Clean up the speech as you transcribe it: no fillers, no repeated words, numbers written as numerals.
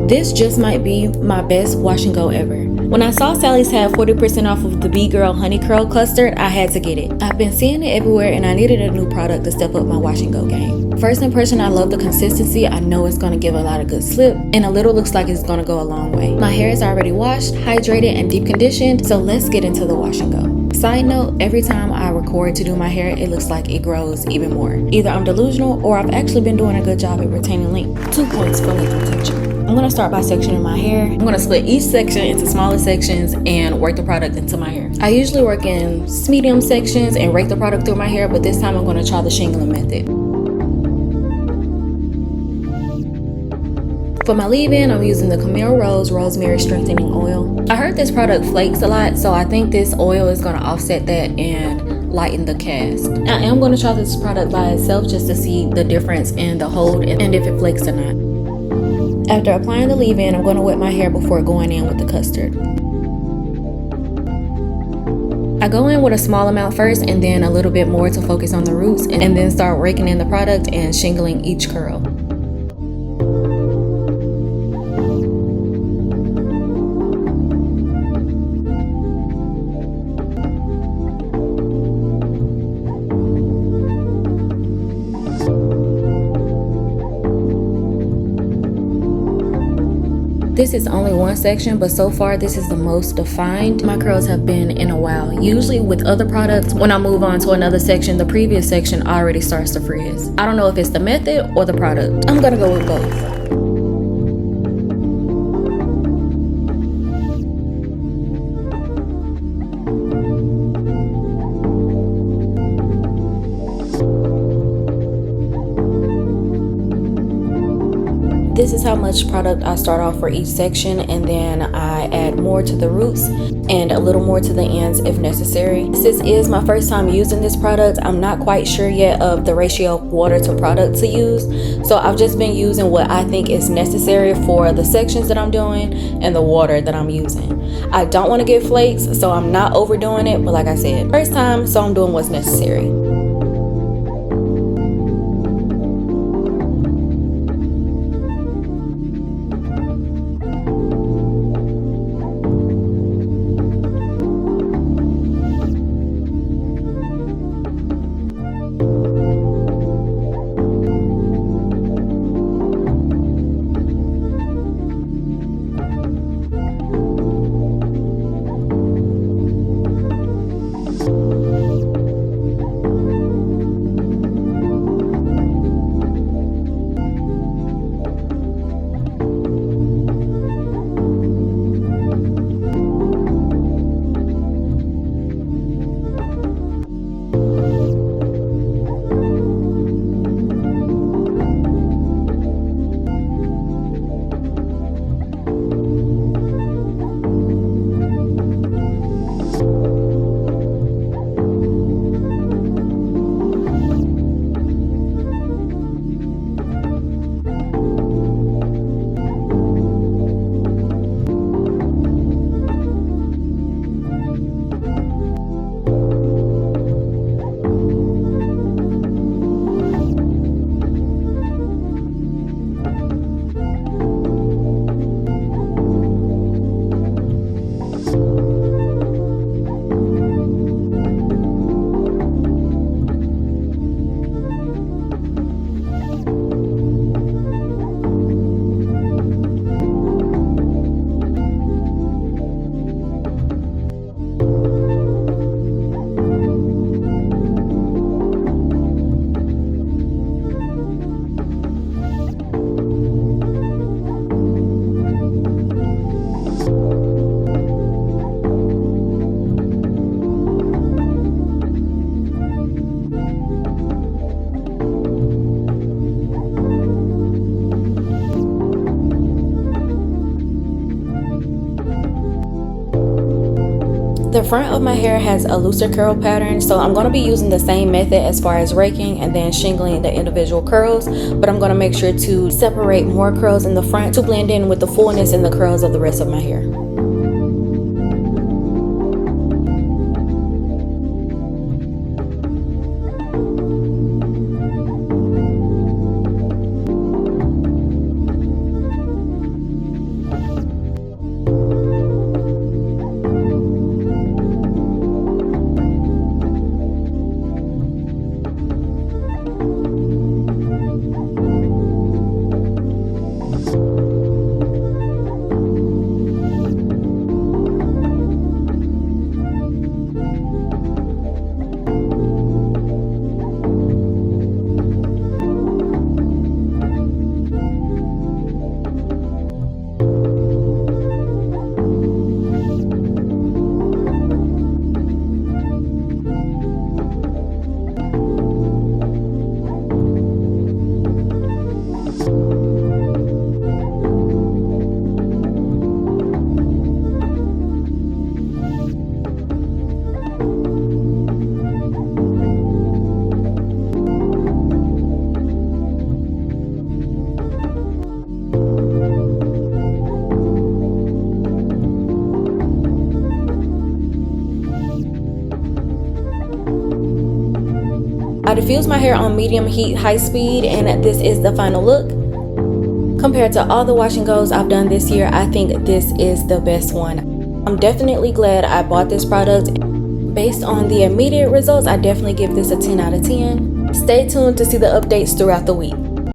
This just might be my best wash and go ever. When I saw Sally's had 40% off of the B-Girl Honey Curl Custard, I had to get it. I've been seeing it everywhere and I needed a new product to step up my wash and go game. First impression, I love the consistency. I know it's going to give a lot of good slip, and a little looks like it's going to go a long way. My hair is already washed, hydrated, and deep conditioned, so let's get into the wash and go. Side note, every time I record to do my hair, it looks like it grows even more. Either I'm delusional or I've actually been doing a good job at retaining length. 2 points for length retention. I'm going to start by sectioning my hair. I'm going to split each section into smaller sections and work the product into my hair. I usually work in medium sections and rake the product through my hair, but this time I'm going to try the shingling method. For my leave-in, I'm using the Camille Rose Rosemary Strengthening Oil. I heard this product flakes a lot, so I think this oil is going to offset that and lighten the cast. I am going to try this product by itself just to see the difference in the hold and if it flakes or not. After applying the leave-in, I'm going to wet my hair before going in with the custard. I go in with a small amount first and then a little bit more to focus on the roots, and then start raking in the product and shingling each curl. This is only one section, but so far this is the most defined my curls have been in a while. Usually with other products, when I move on to another section, the previous section already starts to frizz. I don't know if it's the method or the product. I'm gonna go with both. This is how much product I start off for each section, and then I add more to the roots and a little more to the ends if necessary. This is my first time using this product. I'm not quite sure yet of the ratio of water to product to use, so I've just been using what I think is necessary for the sections that I'm doing and the water that I'm using. I don't want to get flakes, so I'm not overdoing it, but like I said, first time, so I'm doing what's necessary. The front of my hair has a looser curl pattern, so I'm going to be using the same method as far as raking and then shingling the individual curls, but I'm going to make sure to separate more curls in the front to blend in with the fullness in the curls of the rest of my hair. I diffused my hair on medium heat, high speed, and this is the final look. Compared to all the wash and goes I've done this year, I think this is the best one. I'm definitely glad I bought this product. Based on the immediate results, I definitely give this a 10 out of 10. Stay tuned to see the updates throughout the week.